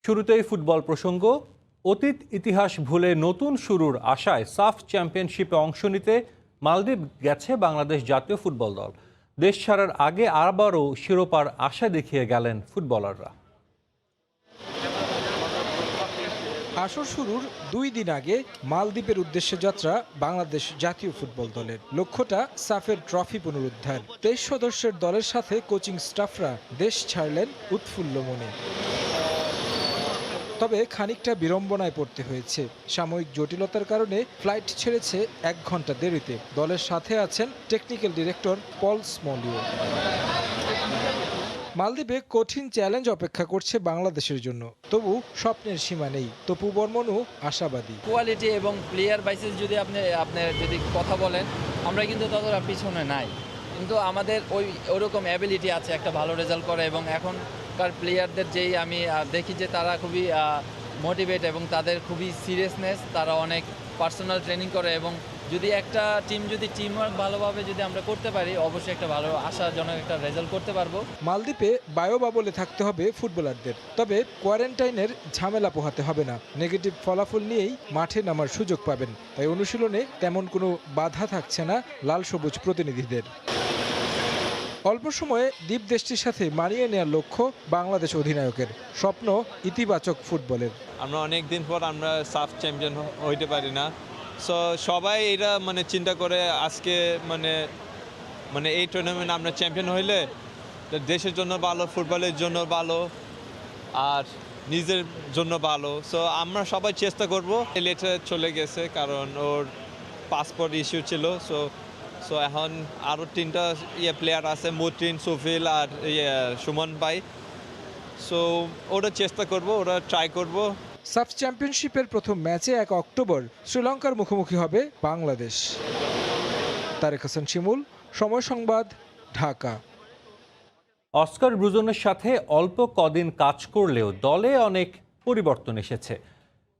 শুরুতেই ফুটবল প্রসঙ্গ। অতীত ইতিহাস ভুলে নতুন শুরুর আশায় সাফ চ্যাম্পিয়নশিপে অংশ নিতে মালদ্বীপ গেছে বাংলাদেশ জাতীয় ফুটবল দল। দেশ ছাড়ার আগে আবারও শিরোপার আশা দেখিয়ে গেলেন ফুটবলাররা। আসর শুরুর 2 দিন আগে মালদ্বীপের উদ্দেশ্যে যাত্রা বাংলাদেশ জাতীয় ফুটবল দলের। লক্ষ্যটা সাফের ট্রফি পুনরুদ্ধার। 23 সদস্যের দলের সাথে কোচিং স্টাফরা দেশ ছাড়লেন উৎফুল্ল মনে। তবে খানিকটা বিড়ম্বনায় পড়তে হয়েছে। সাময়িক জটিলতার কারণে ফ্লাইট ছেড়েছে 1 ঘন্টা দেরিতে। দলের সাথে আছেন টেকনিক্যাল ডিরেক্টর পল স্মলিও। মালদ্বীপে কঠিন চ্যালেঞ্জ অপেক্ষা করছে বাংলাদেশের জন্য, তবু স্বপ্নের সীমা নেই। তপু বর্মনও আশাবাদী। কোয়ালিটি এবং প্লেয়ার বাইসেস যদি আপনি যদি কথা বলেন, আমরা কিন্তু ততটা পিছনে নাই, কিন্তু আমাদের ওরকম অ্যাবিলিটি আছে একটা ভালো রেজাল্ট করে। এবং এখনকার প্লেয়ারদের যেই আমি দেখি যে তারা খুবই মোটিভেট এবং তাদের খুবই সিরিয়াসনেস, তারা অনেক পার্সোনাল ট্রেনিং করে। এবং যদি একটা টিম যদি টিমওয়ার্ক ভালোভাবে যদি আমরা করতে পারি, অবশ্যই একটা ভালো আশাজনক একটা রেজাল্ট করতে পারবো। মালদ্বীপে বায়ো বাবলে থাকতে হবে ফুটবলারদের, তবে কোয়ারেন্টাইনের ঝামেলা পোহাতে হবে না। নেগেটিভ ফলাফল নিয়েই মাঠে নামার সুযোগ পাবেন। তাই অনুশীলনে তেমন কোনো বাধা থাকছে না লাল সবুজ প্রতিনিধিদের। অল্প সময়ে দ্বীপ দেশটির সাথে মানিয়ে নেওয়ার লক্ষ্য বাংলাদেশ অধিনায়কের। স্বপ্ন ইতিবাচক ফুটবলের। আমরা অনেক দিন পর আমরা সাফ চ্যাম্পিয়ন হইতে পারি না, সো সবাই এটা চিন্তা করে আজকে এই টুর্নামেন্ট আমরা চ্যাম্পিয়ন হইলে দেশের জন্য ভালো, ফুটবলের জন্য ভালো, আর নিজের জন্য ভালো। সো আমরা সবাই চেষ্টা করব। লেটে চলে গেছে কারণ ওর পাসপোর্ট ইস্যু ছিল। সো এখন আরও 3টা প্লেয়ার আছে, মতিন, সুফিল আর সুমন ভাই। সো ওরা চেষ্টা করব, ওরা ট্রাই করব। সাফ চ্যাম্পিয়নশিপের প্রথম ম্যাচে 1 অক্টোবর শ্রীলঙ্কার মুখোমুখি হবে বাংলাদেশ। তারেক হাসান শিমুল, সময় সংবাদ, ঢাকা। অস্কার ব্রুজনের সাথে অল্প কদিন কাজ করলেও দলে অনেক পরিবর্তন এসেছে।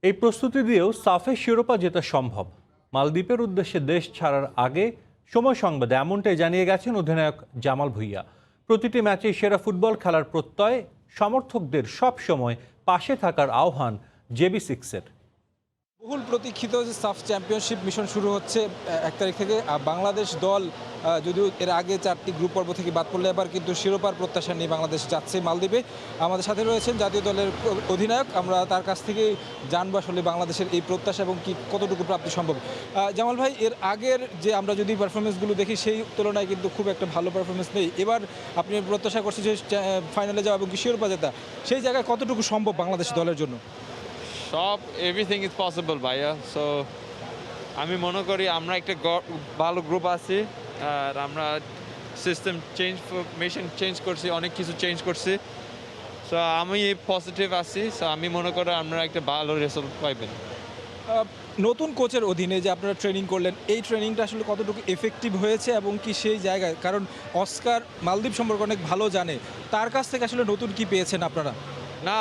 এই প্রস্তুতি দিয়েও সাফে শিরোপা জেতা সম্ভব। মালদ্বীপের উদ্দেশ্যে দেশ ছাড়ার আগে সময় সংবাদে এমনটাই জানিয়ে গেছেন অধিনায়ক জামাল ভুঁইয়া। প্রতিটি ম্যাচে সেরা ফুটবল খেলার প্রত্যয়, সমর্থকদের সব সময় পাশে থাকার আহ্বান JB6-এর। বহুল প্রতীক্ষিত যে সাফ চ্যাম্পিয়নশিপ মিশন শুরু হচ্ছে 1 তারিখ থেকে। বাংলাদেশ দল যদিও এর আগে 4টি গ্রুপ পর্ব থেকে বাদ পড়লে এবার কিন্তু শিরোপার প্রত্যাশা নিয়ে বাংলাদেশ যাচ্ছে মালদ্বীপে। আমাদের সাথে রয়েছেন জাতীয় দলের অধিনায়ক। আমরা তার কাছ থেকে জানবো আসলে বাংলাদেশের এই প্রত্যাশা এবং কতটুকু প্রাপ্তি সম্ভব। জামাল ভাই, এর আগের যে আমরা যদি পারফরমেন্সগুলো দেখি সেই তুলনায় কিন্তু খুব একটা ভালো পারফরমেন্স নেই। এবার আপনি প্রত্যাশা করছেন যে ফাইনালে যাওয়া এবং শিরোপা জেতা, সেই জায়গায় কতটুকু সম্ভব বাংলাদেশ দলের জন্য? এভরিথিং ইজ পসিবল ভাইয়া। সো আমি মনে করি আমরা একটা ভালো গ্রুপ আছি, আর আমরা সিস্টেম মেশিন চেঞ্জ করছি, অনেক কিছু চেঞ্জ করছি। সো আমি পজিটিভ আছি। সো আমি মনে করি আমরা একটা ভালো রেজাল্ট পাইবেন। নতুন কোচের অধীনে যে আপনারা ট্রেনিং করলেন, এই ট্রেনিংটা আসলে কতটুকু এফেক্টিভ হয়েছে এবং কি সেই জায়গায়, কারণ অস্কার মালদ্বীপ সম্পর্কে অনেক ভালো জানে, তার কাছ থেকে আসলে নতুন কি পেয়েছেন আপনারা? না,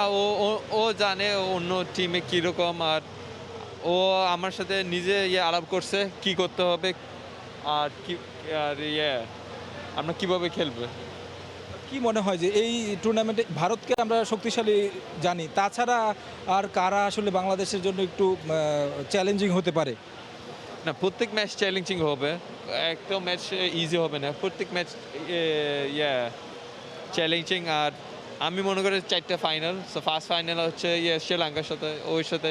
ও জানে অন্য টিমে কীরকম, আর ও আমার সাথে নিজে আলাপ করছে কি করতে হবে, আর আমরা কিভাবে খেলবে। কি মনে হয় যে এই টুর্নামেন্টে ভারতকে আমরা শক্তিশালী জানি, তাছাড়া আর কারা আসলে বাংলাদেশের জন্য একটু চ্যালেঞ্জিং হতে পারে? না, প্রত্যেক ম্যাচ চ্যালেঞ্জিং হবে, একটা ম্যাচ ইজি হবে না, প্রত্যেক ম্যাচ চ্যালেঞ্জিং। আর আমি মনে করি 4টা ফাইনাল। সো ফার্স্ট ফাইনাল হচ্ছে শ্রীলঙ্কার সাথে, ওই সাথে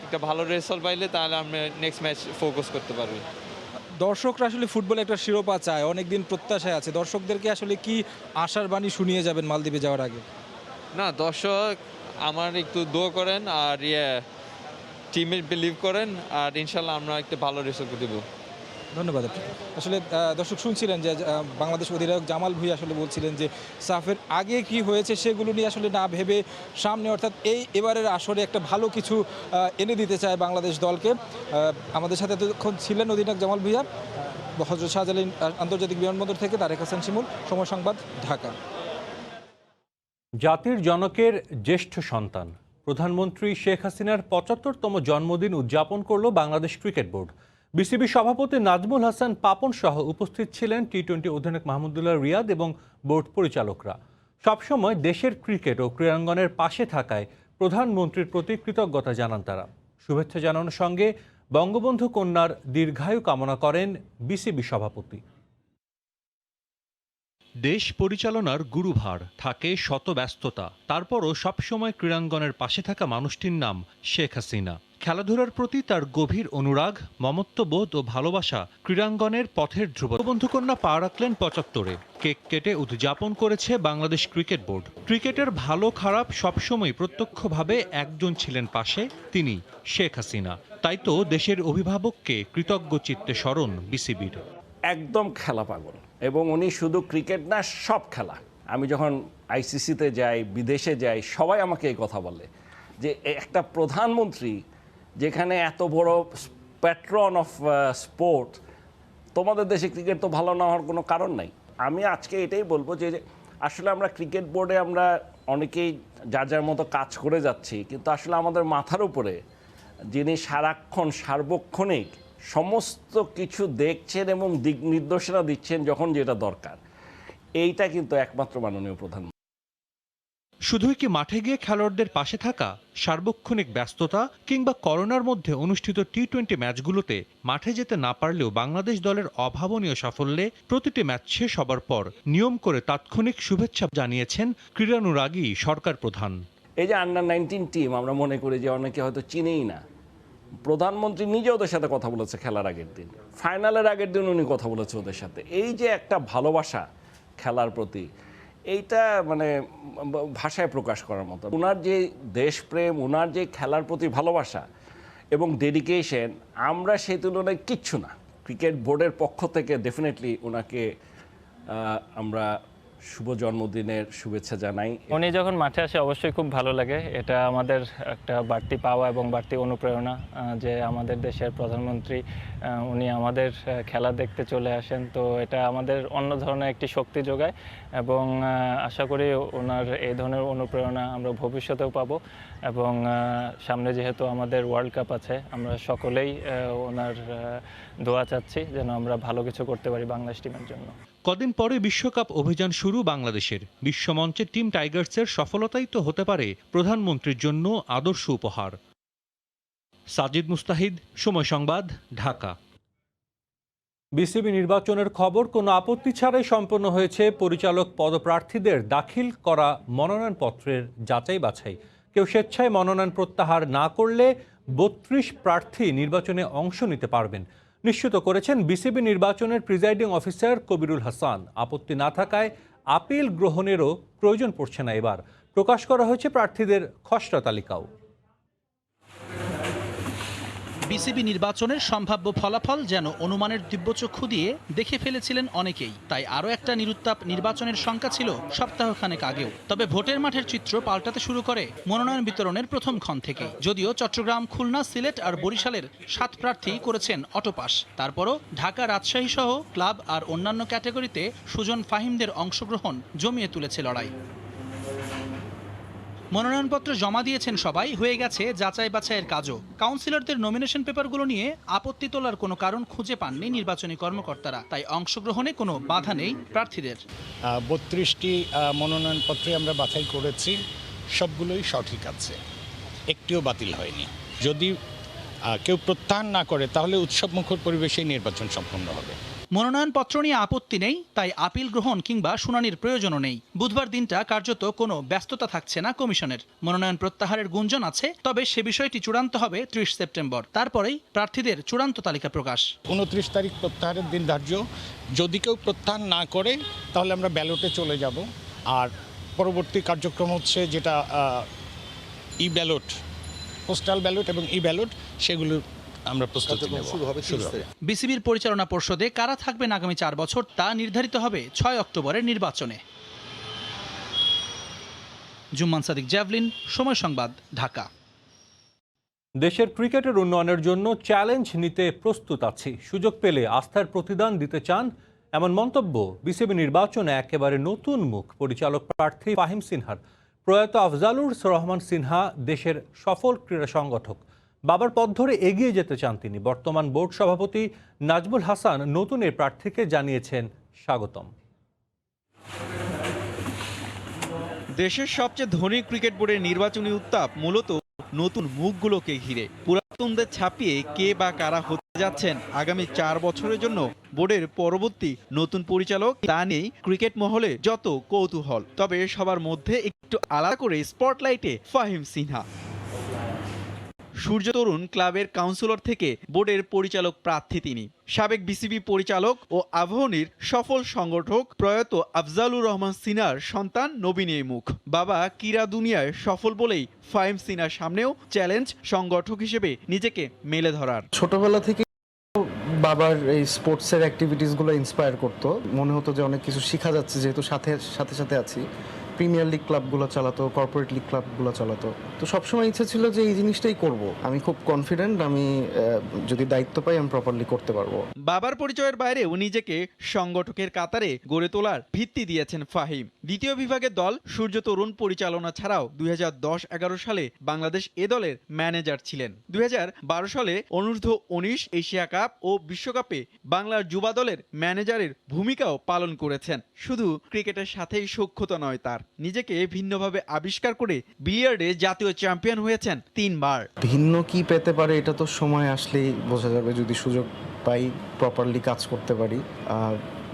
একটা ভালো রেজাল্ট পাইলে তাহলে আমরা নেক্সট ম্যাচ ফোকাস করতে পারবো। দর্শকরা আসলে ফুটবলে একটা শিরোপা চায়, অনেকদিন প্রত্যাশায় আছে। দর্শকদেরকে আসলে কি আশার বাণী শুনিয়ে যাবেন মালদ্বীপে যাওয়ার আগে? না, দর্শক আমার একটু দোয়া করেন, আর টিমে বিলিভ করেন, আর ইনশাল্লাহ আমরা একটা ভালো রেজাল্ট দেবো। ধন্যবাদ। আসলে দর্শক শুনছিলেন যে বাংলাদেশ অধিনায়ক জামাল ভুঁইয়া আসলে বলছিলেন যে সাফের আগে কি হয়েছে সেগুলো নিয়ে আসলে না ভেবে সামনে, অর্থাৎ এবারের আসরে একটা ভালো কিছু এনে দিতে চায় বাংলাদেশ দলকে। আমাদের সাথে তখন ছিলেন অধিনায়ক জামাল ভুঁইয়া। হযরত শাহজালাল আন্তর্জাতিক বিমানবন্দর থেকে তারেক হাসান শিমুল, সময় সংবাদ, ঢাকা। জাতির জনকের জ্যেষ্ঠ সন্তান প্রধানমন্ত্রী শেখ হাসিনার 75তম জন্মদিন উদযাপন করল বাংলাদেশ ক্রিকেট বোর্ড। বিসিবি সভাপতি নাজমুল হাসান পাপন সহ উপস্থিত ছিলেন টি-20 অধিনায়ক মাহমুদুল্লাহ রিয়াদ এবং বোর্ড পরিচালকরা। সবসময় দেশের ক্রিকেট ও ক্রীড়াঙ্গনের পাশে থাকায় প্রধানমন্ত্রীর প্রতি কৃতজ্ঞতা জানান তারা। শুভেচ্ছা জানানোর সঙ্গে বঙ্গবন্ধু কন্যার দীর্ঘায়ু কামনা করেন বিসিবি সভাপতি। দেশ পরিচালনার গুরুভার, থাকে শত ব্যস্ততা, তারপরও সবসময় ক্রীড়াঙ্গনের পাশে থাকা মানুষটির নাম শেখ হাসিনা। খেলাধুলার প্রতি তার গভীর অনুরাগ, মমত্ববোধ ও ভালোবাসা ক্রীড়াঙ্গনের পথের ধ্রুব। বঙ্গবন্ধু কন্যা পা রাখলেন ৭৫-এ। কেক কেটে উদযাপন করেছে বাংলাদেশ ক্রিকেট বোর্ড। ক্রিকেটের ভালো খারাপ সবসময় প্রত্যক্ষভাবে একজন ছিলেন পাশে, তিনি শেখ হাসিনা। তাই তো দেশের অভিভাবককে কৃতজ্ঞ চিত্তে স্মরণ বিসিবির। একদম খেলা পাগল, এবং উনি শুধু ক্রিকেট না, সব খেলা। আমি যখন আইসিসিতে যাই, বিদেশে যাই, সবাই আমাকে এই কথা বলে যে একটা প্রধানমন্ত্রী যেখানে এত বড় প্যাট্রন অফ স্পোর্ট, তোমাদের দেশে ক্রিকেট তো ভালো না হওয়ার কোনো কারণ নাই। আমি আজকে এটাই বলবো যে আসলে আমরা ক্রিকেট বোর্ডে আমরা অনেকেই যার যার মতো কাজ করে যাচ্ছি, কিন্তু আসলে আমাদের মাথার উপরে যিনি সারাক্ষণ সার্বক্ষণিক সমস্ত কিছু দেখছেন এবং দিক নির্দেশনা দিচ্ছেন যখন যেটা দরকার, এইটা কিন্তু একমাত্র মাননীয় প্রধানমন্ত্রী। শুধুই কি মাঠে গিয়ে খেলোয়াড়দের পাশে থাকা, সার্বক্ষণিক ব্যস্ততা কিংবা করোনার মধ্যে অনুষ্ঠিত টি-20 ম্যাচগুলোতে মাঠে যেতে না পারলেও বাংলাদেশ দলের অভাবনীয় সাফল্যে প্রতিটি ম্যাচ শেষ হবার পর নিয়ম করে তাৎক্ষণিক শুভেচ্ছা জানিয়েছেন ক্রীড়ানুরাগী সরকার প্রধান। এই যে আন্ডার-19 টিম, আমরা মনে করি যে অনেকে হয়তো চিনেই না, প্রধানমন্ত্রী নিজে ওদের সাথে কথা বলেছে খেলার আগের দিন, ফাইনালের আগের দিন উনি কথা বলেছে ওদের সাথে। এই যে একটা ভালোবাসা খেলার প্রতি, এইটা মানে ভাষায় প্রকাশ করার মতো। ওনার যে দেশপ্রেম, ওনার যে খেলার প্রতি ভালোবাসা এবং ডেডিকেশন, আমরা সেই তুলনায় কিচ্ছু না। ক্রিকেট বোর্ডের পক্ষ থেকে ডেফিনেটলি ওনাকে আমরা শুভ জন্মদিনের শুভেচ্ছা জানাই। উনি যখন মাঠে আসে অবশ্যই খুব ভালো লাগে। এটা আমাদের একটা বাড়তি পাওয়া এবং বাড়তি অনুপ্রেরণা যে আমাদের দেশের প্রধানমন্ত্রী উনি আমাদের খেলা দেখতে চলে আসেন। তো এটা আমাদের অন্য ধরনের একটি শক্তি যোগায় এবং আশা করি ওনার এই ধরনের অনুপ্রেরণা আমরা ভবিষ্যতেও পাবো। এবং সামনে যেহেতু আমাদের ওয়ার্ল্ড কাপ আছে, আমরা সকলেই ওনার দোয়া চাচ্ছি যেন আমরা ভালো কিছু করতে পারি বাংলাদেশ টিমের জন্য। কদিন পরে বিশ্বকাপ অভিযান শুরু বাংলাদেশের। বিশ্বমঞ্চে টিম টাইগার্সের সফলতাই তো হতে পারে প্রধানমন্ত্রীর জন্য আদর্শ উপহার। সাজিদ মুস্তাহিদ, সময় সংবাদ, ঢাকা। বিসিবি নির্বাচনের খবর কোনো আপত্তি ছাড়াই সম্পন্ন হয়েছে পরিচালক পদপ্রার্থীদের দাখিল করা মনোনয়নপত্রের যাচাই বাছাই। কেউ স্বেচ্ছায় মনোনয়ন প্রত্যাহার না করলে 32 প্রার্থী নির্বাচনে অংশ নিতে পারবেন, নিশ্চিত করেছেন বিসিবি নির্বাচনের প্রিজাইডিং অফিসার কবিরুল হাসান। আপত্তি না থাকায় আপিল গ্রহণেরও প্রয়োজন পড়ছে না। এবার প্রকাশ করা হয়েছে প্রার্থীদের খসড়া তালিকাও। বিসিবি নির্বাচনের সম্ভাব্য ফলাফল যেন অনুমানের দিব্যচক্ষু দিয়ে দেখে ফেলেছিলেন অনেকেই। তাই আরও একটা নিরুত্তাপ নির্বাচনের শঙ্কা ছিল সপ্তাহখানেক আগেও। তবে ভোটের মাঠের চিত্র পাল্টাতে শুরু করে মনোনয়ন বিতরণের প্রথম ক্ষণ থেকে। যদিও চট্টগ্রাম, খুলনা, সিলেট আর বরিশালের 7 প্রার্থী করেছেন অটোপাস, তারপরও ঢাকা, রাজশাহী সহ ক্লাব আর অন্যান্য ক্যাটাগরিতে সুজন ফাহিমদের অংশগ্রহণ জমিয়ে তুলেছে লড়াই। মনোনয়নপত্র জমা দিয়েছেন সবাই, হয়ে গেছে যাচাই বাছাইয়ের কাজও। কাউন্সিলরদের নমিনেশন পেপারগুলো নিয়ে আপত্তি তোলার কোনো কারণ খুঁজে পাননি নির্বাচনী কর্মকর্তারা। তাই অংশগ্রহণে কোনো বাধা নেই প্রার্থীদের। 32টি মনোনয়নপত্রে আমরা বাছাই করেছি, সবগুলোই সঠিক আছে, একটিও বাতিল হয়নি। যদি কেউ প্রত্যাহার না করে তাহলে উৎসবমুখর পরিবেশেই নির্বাচন সম্পন্ন হবে। মনোনয়নপত্র নিয়ে আপত্তি নেই, তাই আপিল গ্রহণ কিংবা শুনানির প্রয়োজনও নেই। বুধবার দিনটা কার্যত কোনো ব্যস্ততা থাকছে না কমিশনের। মনোনয়ন প্রত্যাহারের গুঞ্জন আছে, তবে সে বিষয়টি চূড়ান্ত হবে 30 সেপ্টেম্বর। তারপরেই প্রার্থীদের চূড়ান্ত তালিকা প্রকাশ। 29 তারিখ প্রত্যাহারের দিন ধার্য। যদি কেউ প্রত্যাহার না করে তাহলে আমরা ব্যালটে চলে যাব। আর পরবর্তী কার্যক্রম হচ্ছে যেটা ই ব্যালট, পোস্টাল ব্যালট এবং ই ব্যালট, সেগুলো আমরা প্রস্তুতি নেব। বিসিবির পরিচালনা পর্ষদে কারা থাকবেন আগামী 4 বছর তা নির্ধারিত হবে 6 অক্টোবরের নির্বাচনে। জুম্মান সাদিক, জ্যাভলিন, সময় সংবাদ, ঢাকা। দেশের ক্রিকেটের উন্নয়নের জন্য চ্যালেঞ্জ নিতে প্রস্তুত আছি, সুযোগ পেলে আস্থার প্রতিদান দিতে চান, এমন মন্তব্য বিসিবি নির্বাচনে একেবারে নতুন মুখ পরিচালক প্রার্থী ফাহিম সিনহার। প্রয়াত আফজালুর রহমান সিনহা দেশের সফল ক্রীড়া সংগঠক। বাবার পথ ধরে এগিয়ে যেতে চান তিনি। বর্তমান বোর্ড সভাপতি নাজমুল হাসান নতুন এই প্রার্থীকে জানিয়েছেন স্বাগতম। দেশের সবচেয়ে ধনী ক্রিকেট বোর্ডের নির্বাচনী উত্তাপ মূলত নতুন মুখগুলোকে ঘিরে। পুরাতনদের ছাপিয়ে কে বা কারা হতে যাচ্ছেন আগামী 4 বছরের জন্য বোর্ডের পরবর্তী নতুন পরিচালক, তা নিয়েই ক্রিকেট মহলে যত কৌতূহল। তবে সবার মধ্যে একটু আলাদা করে স্পটলাইটে ফাহিম সিনহা। সূর্য তরুণ ক্লাবের কাউন্সিলর থেকে বোর্ডের পরিচালক প্রার্থী তিনি। সাবেক বিসিবি পরিচালক ও আবাহনীর সফল সংগঠক প্রয়াত আফজালুর রহমান সিনহার সন্তান নবীন এই মুখ। বাবা ক্রীড়া দুনিয়ায় সফল বলেই ফাহিম সিনহার সামনেও চ্যালেঞ্জ সংগঠক হিসেবে নিজেকে মেলে ধরার। ছোটবেলা থেকে বাবার এই স্পোর্টসের অ্যাক্টিভিটিসগুলো ইন্সপায়ার করতো। মনে হতো যে অনেক কিছু শেখা যাচ্ছে, যেহেতু সাথে সাথে আছি। প্রিমিয়ার লিগ ক্লাবগুলো চালাতো, কর্পোরেট লিগ ক্লাবগুলো চালাতো। তো সবসময় ইচ্ছা ছিল যে এই জিনিসটাই করব। আমি খুব কনফিডেন্ট, আমি যদি দায়িত্ব পাই আমি প্রপারলি করতে পারবো। বাবার পরিচয়ের বাইরেও নিজেকে সংগঠকের কাতারে গড়ে তোলার ভিত্তি দিয়েছেন ফাহিম। দ্বিতীয় বিভাগের দল সূর্য তরুণ পরিচালনা ছাড়াও 2010-11 সালে বাংলাদেশ এ দলের ম্যানেজার ছিলেন। 2012 সালে অনূর্ধ্ব-19 এশিয়া কাপ ও বিশ্বকাপে বাংলার যুবা দলের ম্যানেজারের ভূমিকাও পালন করেছেন। শুধু ক্রিকেটের সাথেই সখ্যতা নয় তার, নিজেকে ভিন্নভাবে আবিষ্কার করে বিলিয়ার্ডে জাতীয় চ্যাম্পিয়ন হয়েছেন 3 বার। ভিন্ন কি পেতে পারে এটা তো সময় আসলেই বোঝা যাবে, যদি সুযোগ পাই, প্রপারলি কাজ করতে পারি।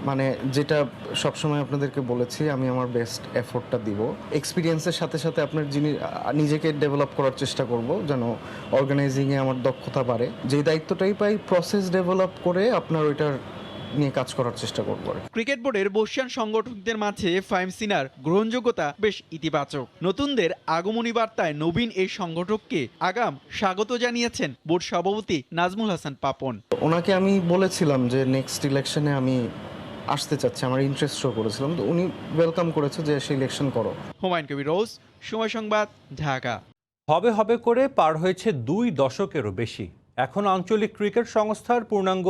মানে যেটা সবসময় আপনাদেরকে বলেছি, আমি আমার বেস্ট এফোর্টটা দিব। এক্সপিরিয়েন্সের সাথে সাথে আপনার নিজেকে ডেভেলপ করার চেষ্টা করব, যেন অর্গানাইজিংয়ে আমার দক্ষতা বাড়ে। যে দায়িত্বটাই পাই প্রসেস ডেভেলপ করে আপনার ওইটার নিয়ে কাজ করার চেষ্টা করব। ক্রিকেট বোর্ডের বর্ষিয়ান সংগঠকদের মাঝে ফাহিম সিনহার গ্রহণযোগ্যতা বেশ ইতিবাচক। নতুনদের আগমনী বার্তায় নবীন এই সংগঠককে আগাম স্বাগত জানিয়েছেন বোর্ড সভাপতি নাজমুল হাসান পাপন। ওনাকে আমি বলেছিলাম যে নেক্সট ইলেকশনে আমি আসতে চাচ্ছি, আমার ইন্টারেস্ট শো করেছিলাম, তো উনি ওয়েলকাম করেছে যে সে ইলেকশন করো। হুমায়ুন কবির রোজ, সময় সংবাদ, ঢাকা। হবে করে পার হয়েছে 2 দশকেরও বেশি, এখন আঞ্চলিক ক্রিকেট সংস্থার পূর্ণাঙ্গ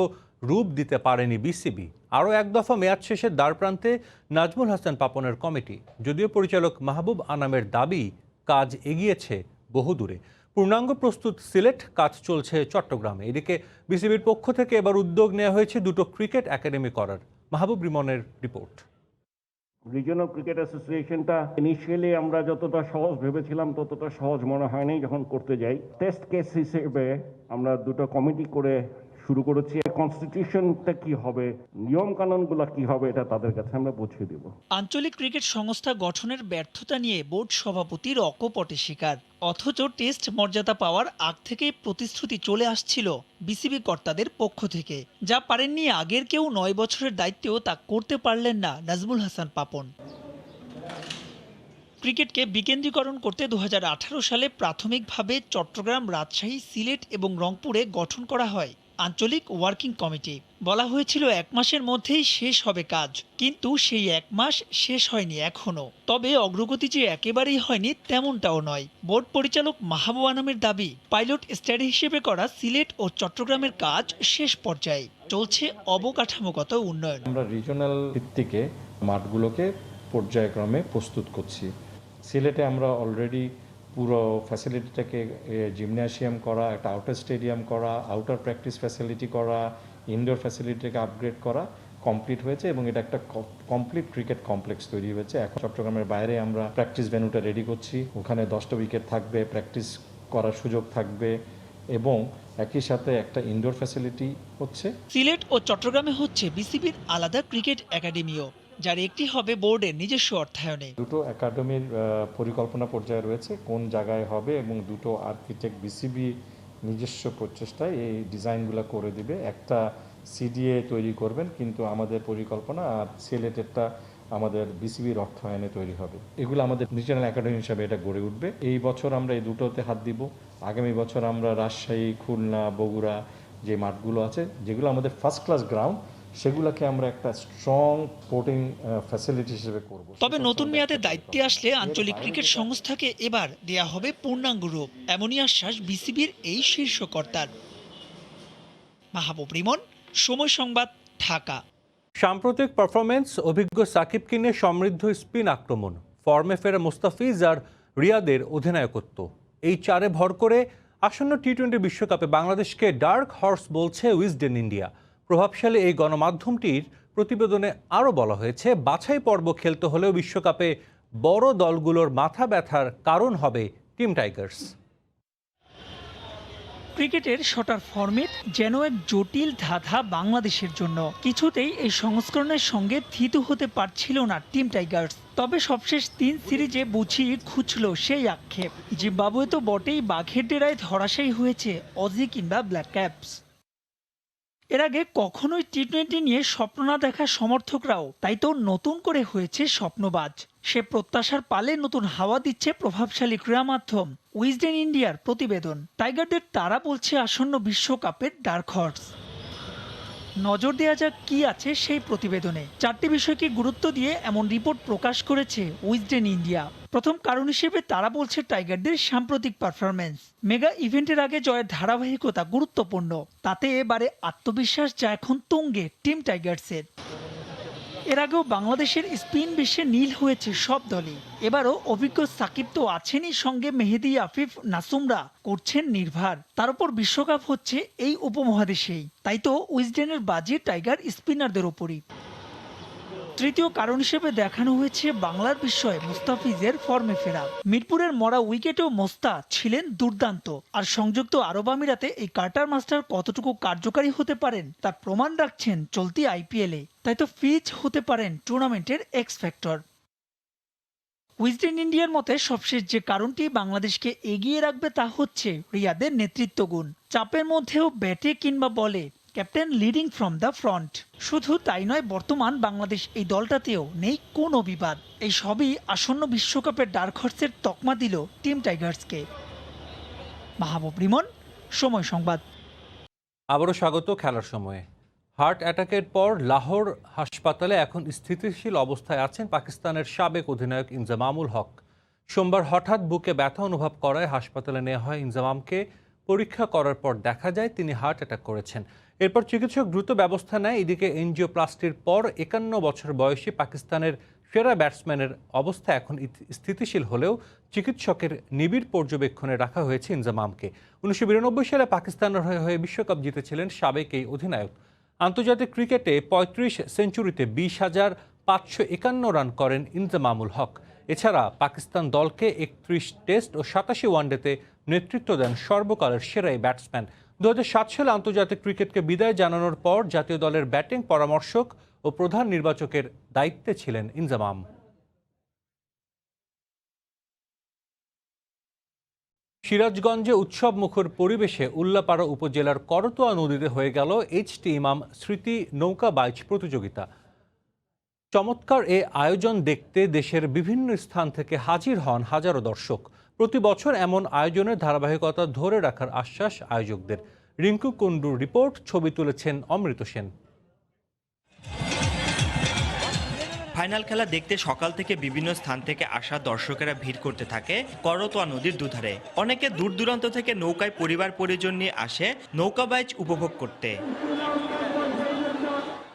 রূপ দিতে পারেনি বিসিবি। আরও এক দফা মেয়াদ শেষের দ্বারপ্রান্তে নাজমুল হাসান পাপনের কমিটি। যদিও পরিচালক মাহবুব আনামের দাবি কাজ এগিয়েছে বহুদূরে। পূর্ণাঙ্গ প্রস্তুত সিলেট, কাজ চলছে চট্টগ্রামে। এদিকে বিসিবির পক্ষ থেকে এবার উদ্যোগ নেওয়া হয়েছে 2টো ক্রিকেট একাডেমি করার। মাহবুব রিমনের রিপোর্ট। রিজিওনাল ক্রিকেট অ্যাসোসিয়েশনটা ইনিশিয়ালি আমরা যতটা সহজ ভেবেছিলাম ততটা সহজ মনে হয়নি যখন করতে যাই। টেস্ট কেস হিসেবে আমরা 2টো কমিটি করে শুরু করেছি। কনস্টিটিউশনটা কি হবে, নিয়ম কানুনগুলো কি হবে, এটা তাদের কাছে আমরা বুঝিয়ে দেব। আঞ্চলিক ক্রিকেট সংস্থা গঠনের ব্যর্থতা নিয়ে বোর্ড সভাপতির অকপটে স্বীকার। অথচ টেস্ট মর্যাদা পাওয়ার আগ থেকে প্রতিশ্রুতি চলে আসছিল বিসিবি কর্তাদের পক্ষ থেকে। যা পারেননি আগের কেউ, 9 বছরের দায়িত্বেও তা করতে পারলেন না নাজমুল হাসান পাপন। ক্রিকেটকে বিকেন্দ্রীকরণ করতে 2018 সালে প্রাথমিকভাবে চট্টগ্রাম, রাজশাহী, সিলেট এবং রংপুরে গঠন করা হয় আঞ্চলিক ওয়ার্কিং কমিটি। বলা হয়েছিল 1 মাসের মধ্যেই শেষ হবে কাজ, কিন্তু সেই 1 মাস শেষ হয়নি এখনো। তবে অগ্রগতি যে একেবারেই হয়নি তেমনটাও নয়। বোর্ড পরিচালক মাহবুব আনামের দাবি, পাইলট স্টাডি হিসেবে করা সিলেট ও চট্টগ্রামের কাজ শেষ পর্যায়ে, চলছে অবকাঠামোগত উন্নয়ন। আমরা রিজিওনাল ভিত্তিকে মাঠগুলোকে পর্যায়ক্রমে প্রস্তুত করছি। সিলেটে আমরা অলরেডি পুরো ফ্যাসিলিটিটাকে জিমন্যাসিয়াম করা, একটা আউটার স্টেডিয়াম করা, আউটার প্র্যাকটিস ফ্যাসিলিটি করা, ইনডোর ফ্যাসিলিটিকে আপগ্রেড করা কমপ্লিট হয়েছে এবং এটা একটা কমপ্লিট ক্রিকেট কমপ্লেক্স তৈরি হয়েছে। এখন চট্টগ্রামের বাইরে আমরা প্র্যাকটিস ভেন্যুটা রেডি করছি। ওখানে 10টা উইকেট থাকবে, প্র্যাকটিস করার সুযোগ থাকবে এবং একই সাথে একটা ইনডোর ফ্যাসিলিটি হচ্ছে। সিলেট ও চট্টগ্রামে হচ্ছে বিসিবির আলাদা ক্রিকেট একাডেমিও, যার একটি হবে বোর্ডের নিজস্ব অর্থায়নে। 2টো একাডেমির পরিকল্পনা পর্যায়ে রয়েছে, কোন জায়গায় হবে, এবং 2টো আর্কিটেক্ট বিসিবি নিজস্ব প্রচেষ্টায় এই ডিজাইনগুলো করে দিবে। একটা সিডিএ তৈরি করবেন, কিন্তু আমাদের পরিকল্পনা আর সিলেটেরটা আমাদের বিসিবির অর্থায়নে তৈরি হবে। এগুলো আমাদের রিজিওনাল একাডেমি হিসাবে এটা গড়ে উঠবে। এই বছর আমরা এই 2টোতে হাত দিব। আগামী বছর আমরা রাজশাহী, খুলনা, বগুড়া যে মাঠগুলো আছে, যেগুলো আমাদের ফার্স্ট ক্লাস গ্রাউন্ড, সেগুলোকে আমরা একটা স্ট্রং স্পোর্টিং ফ্যাসিলিটি হিসেবে করব। তবে নতুন মেয়াদে দায়িত্বে আসলে আঞ্চলিক ক্রিকেট সংস্থাকে এবার দেয়া হবে পূর্ণাঙ্গ রূপ, এমনই আশ্বাস বিসিবির এই শীর্ষ কর্তার। মাহবুব রিমন, সময় সংবাদ, ঢাকা। সাম্প্রতিক পারফরমেন্স, অভিজ্ঞ সাকিবকে নিয়ে সমৃদ্ধ স্পিন আক্রমণ, ফর্মে ফেরা মুস্তাফিজ আর রিয়াদের অধিনায়কত্ব, এই 4-এ ভর করে আসন্ন টি-20 বিশ্বকাপে বাংলাদেশকে ডার্ক হর্স বলছে উইজডেন ইন্ডিয়া। প্রভাবশালী এই গণমাধ্যমটির প্রতিবেদনে আরও বলা হয়েছে, বাছাই পর্ব খেলতে হলেও বিশ্বকাপে বড় দলগুলোর মাথা ব্যথার কারণ হবে টিম টাইগার্স। ক্রিকেটের শটার ফরম্যাট যেন এক জটিল ধাঁধা বাংলাদেশের জন্য। কিছুতেই এই সংস্করণের সঙ্গে থিতু হতে পারছিল না টিম টাইগার্স। তবে সবশেষ 3 সিরিজে বুঝিয়ে খুঁজল সেই আক্ষেপ। জিম্বাবুয়ে তো বটেই, বাঘের ডেরায় ধরাশায়ী হয়েছে অজি কিংবা ব্ল্যাক ক্যাপস। এর আগে কখনোই টি-20 নিয়ে স্বপ্ন না দেখা সমর্থকরাও তাই তো নতুন করে হয়েছে স্বপ্নবাজ। সে প্রত্যাশার পালে নতুন হাওয়া দিচ্ছে প্রভাবশালী ক্রীড়া মাধ্যম উইজডেন ইন্ডিয়ার প্রতিবেদন। টাইগারদের তারা বলছে আসন্ন বিশ্বকাপের ডার্ক হর্স। নজর দেওয়া যাক কি আছে সেই প্রতিবেদনে। 4টি বিষয়কে গুরুত্ব দিয়ে এমন রিপোর্ট প্রকাশ করেছে উইজডেন ইন্ডিয়া। প্রথম কারণ হিসেবে তারা বলছে টাইগারদের সাম্প্রতিক পারফরম্যান্স। মেগা ইভেন্টের আগে জয়ের ধারাবাহিকতা গুরুত্বপূর্ণ। তাতে এবারে আত্মবিশ্বাস যা এখন তুঙ্গে টিম টাইগার্সের। এর আগেও বাংলাদেশের স্পিন বিশ্বে নীল হয়েছে সব দলই। এবারও অভিজ্ঞ সাকিব তো আছেনই, সঙ্গে মেহেদী, আফিফ, নাসুমরা করছেন নির্ভার। তার উপর বিশ্বকাপ হচ্ছে এই উপমহাদেশেই, তাই তো উইজডেনের বাজি টাইগার স্পিনারদের ওপরই। তৃতীয় কারণ হিসেবে দেখানো হয়েছে বাংলার বিস্ময় মুস্তাফিজের ফর্মে ফেরা। মিরপুরের মরা উইকেটেও মোস্তা ছিলেন দুর্দান্ত। আর সংযুক্ত আরব আমিরাতে এই কার্টার মাস্টার কতটুকু কার্যকারী হতে পারেন তার প্রমাণ রাখছেন চলতি আইপিএলে। তাই তো ফিচ হতে পারেন টুর্নামেন্টের এক্স ফ্যাক্টর। উইজডেন ইন্ডিয়ার মতে সবশেষ যে কারণটি বাংলাদেশকে এগিয়ে রাখবে তা হচ্ছে রিয়াদের নেতৃত্ব গুণ। চাপের মধ্যেও ব্যাটে কিংবা বলে captain leading from the front. শুধু তাই নয়, বর্তমান বাংলাদেশ এই দলটাতেও নেই কোনো বিবাদ। এই সবই আসন্ন বিশ্বকাপের ডার্ক হর্সের তকমা দিল টিম টাইগার্সকে। মাহবুব রিমন, সময় সংবাদ। আবারও স্বাগত খেলার সময়ে। হার্ট অ্যাটাকের পর লাহোর হাসপাতালে এখন স্থিতিশীল অবস্থায় আছেন পাকিস্তানের সাবেক অধিনায়ক ইনজামামুল হক। সোমবার হঠাৎ বুকে ব্যথা অনুভব করায় হাসপাতালে নেওয়া হয় ইনজামামকে। পরীক্ষা করার পর দেখা যায় তিনি হার্ট অ্যাটাক করেছেন। এরপর চিকিৎসক দ্রুত ব্যবস্থা নেয়। এদিকে এনজিওপ্লাস্টির পর 51 বছর বয়সী পাকিস্তানের সেরা ব্যাটসম্যানের অবস্থা এখন স্থিতিশীল হলেও চিকিৎসকের নিবিড় পর্যবেক্ষণে রাখা হয়েছে ইনজামামকে। 1992 সালে পাকিস্তানের হয়ে বিশ্বকাপ জিতেছিলেন সাবেক এই অধিনায়ক। আন্তর্জাতিক ক্রিকেটে 35 সেঞ্চুরিতে 20,551 রান করেন ইনজামামুল হক। এছাড়া পাকিস্তান দলকে 31 টেস্ট ও 87 ওয়ানডেতে নেতৃত্ব দেন সর্বকালের সেরা এই ব্যাটসম্যান। 2007 সালে আন্তর্জাতিক ক্রিকেটকে বিদায় জানানোর পর জাতীয় দলের ব্যাটিং পরামর্শক ও প্রধান নির্বাচকের দায়িত্বে ছিলেন ইনজামাম। সিরাজগঞ্জে উৎসব মুখর পরিবেশে উল্লাপাড়া উপজেলার করতোয়া নদীতে হয়ে গেল এইচটি ইমাম স্মৃতি নৌকা বাইচ প্রতিযোগিতা। চমৎকার এ আয়োজন দেখতে দেশের বিভিন্ন স্থান থেকে হাজির হন হাজারো দর্শক। প্রতি বছর এমন আয়োজনের ধারাবাহিকতা ধরে রাখার আশ্বাস আয়োজকদের। রিঙ্কু কুন্ডুর রিপোর্ট, ছবি তুলেছেন অমৃত সেন। ফাইনাল খেলা দেখতে সকাল থেকে বিভিন্ন স্থান থেকে আসা দর্শকেরা ভিড় করতে থাকে করতোয়া নদীর দুধারে। অনেকে দূর দূরান্ত থেকে নৌকায় পরিবার পরিজন নিয়ে আসে নৌকা বাইচ উপভোগ করতে।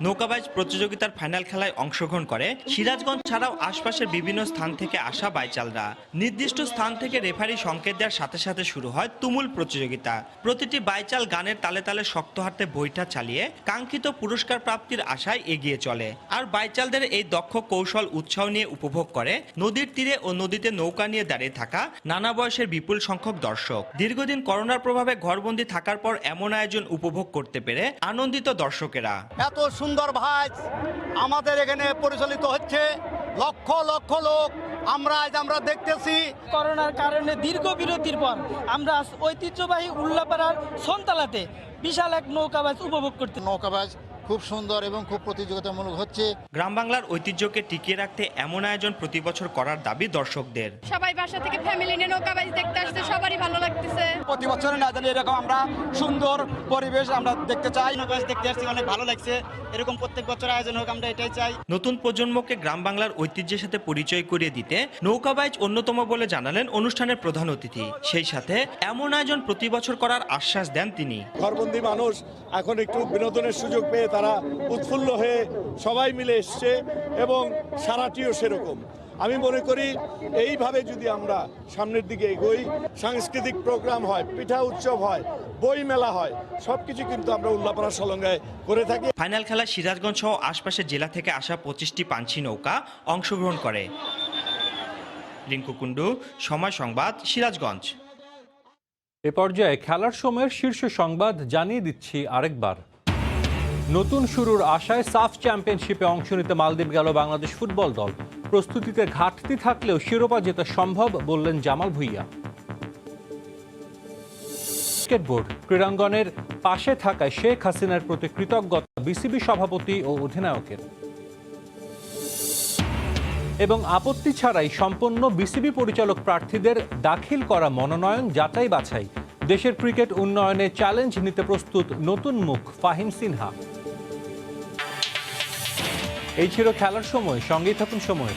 নৌকাবাইজ প্রতিযোগিতার ফাইনাল খেলায় অংশগ্রহণ করে সিরাজগঞ্জ ছাড়াও আশপাশের বিভিন্ন স্থান থেকে আসা বাইচালরা। নির্দিষ্ট স্থান থেকে রেফারি সংকেত দেওয়ার সাথে সাথে শুরু হয় তুমুল প্রতিযোগিতা। প্রতিটি বাইচাল গানের তালে তালে শক্ত হাতে বৈঠা চালিয়ে কাঙ্ক্ষিত পুরস্কার প্রাপ্তির আশায় এগিয়ে চলে। আর বাইচালদের এই দক্ষ কৌশল উৎসাহ নিয়ে উপভোগ করে নদীর তীরে ও নদীতে নৌকা নিয়ে দাঁড়িয়ে থাকা নানা বয়সের বিপুল সংখ্যক দর্শক। দীর্ঘদিন করোনার প্রভাবে ঘরবন্দি থাকার পর এমন আয়োজন উপভোগ করতে পেরে আনন্দিত দর্শকেরা। এত সুন্দর ভাইজ আমাদের এখানে পরিচালিত হচ্ছে, লক্ষ লক্ষ লোক আমরা দেখতেছি। করোনার কারণে দীর্ঘ বিরতির পর আমরা ঐতিহ্যবাহী উল্লাপাড়ার সন্তালাতে বিশাল এক নৌকাবাজ উপভোগ করতে। নৌকাবাজ খুব সুন্দর এবং খুব প্রতিযোগিতামূলক হচ্ছে। গ্রাম বাংলার ঐতিহ্যকে টিকিয়ে রাখতে এমন আয়োজন প্রতি বছর করার দাবি দর্শকদের। সবাই বাসা থেকে ফ্যামিলি নিয়ে নৌকাবাজ দেখতে আসছে, সবারই ভালো লাগতেছে। প্রতি বছর না জানি এরকম আমরা সুন্দর পরিবেশ আমরা দেখতে চাই। নৌকাবাজ দেখতে আসছি, অনেক ভালো লাগছে। এরকম প্রত্যেক বছর আয়োজন হোক, আমরা এটাই চাই। নতুন প্রজন্মকে গ্রাম বাংলার ঐতিহ্যের সাথে পরিচয় করিয়ে দিতে নৌকাবাইজ অন্যতম বলে জানালেন অনুষ্ঠানের প্রধান অতিথি। সেই সাথে এমন আয়োজন প্রতি বছর করার আশ্বাস দেন তিনি। ঘরবন্দি মানুষ এখন একটু বিনোদনের সুযোগ পেয়ে তারা উৎফুল্ল হয়ে সবাই মিলে এসছে এবং সারাটিও সেরকম। আমি মনে করি এইভাবে যদি আমরা সামনের দিকে এগোই, সাংস্কৃতিক প্রোগ্রাম হয়, পিঠা উৎসব হয়, বই মেলা হয়, সবকিছু কিন্তু আমরা উল্লাপাড়া সলঙ্গায় করে থাকি। ফাইনাল খেলায় সিরাজগঞ্জ সহ আশপাশের জেলা থেকে আসা 25টি পাঞ্চি নৌকা অংশগ্রহণ করে। রিঙ্কু কুণ্ডু, সময় সংবাদ, সিরাজগঞ্জ। এ পর্যায়ে খেলার সময়ের শীর্ষ সংবাদ জানিয়ে দিচ্ছি আরেকবার। নতুন শুরুর আশায় সাফ চ্যাম্পিয়নশিপে অংশ নিতে মালদ্বীপ গেল বাংলাদেশ ফুটবল দল। প্রস্তুতিতে ঘাটতি থাকলেও শিরোপা জেতা সম্ভব বললেন জামাল ভুঁইয়া। স্কেটবোর্ড ক্রীড়াঙ্গনের পাশে থাকায় শেখ হাসিনার প্রতি কৃতজ্ঞতা বিসিবি সভাপতি ও অধিনায়কের। এবং আপত্তি ছাড়াই সম্পন্ন বিসিবি পরিচালক প্রার্থীদের দাখিল করা মনোনয়ন যাচাই বাছাই। দেশের ক্রিকেট উন্নয়নে চ্যালেঞ্জ নিতে প্রস্তুত নতুন মুখ ফাহিম সিনহা। এই ছিল খেলার সময়, সঙ্গেই থাকুন সময়।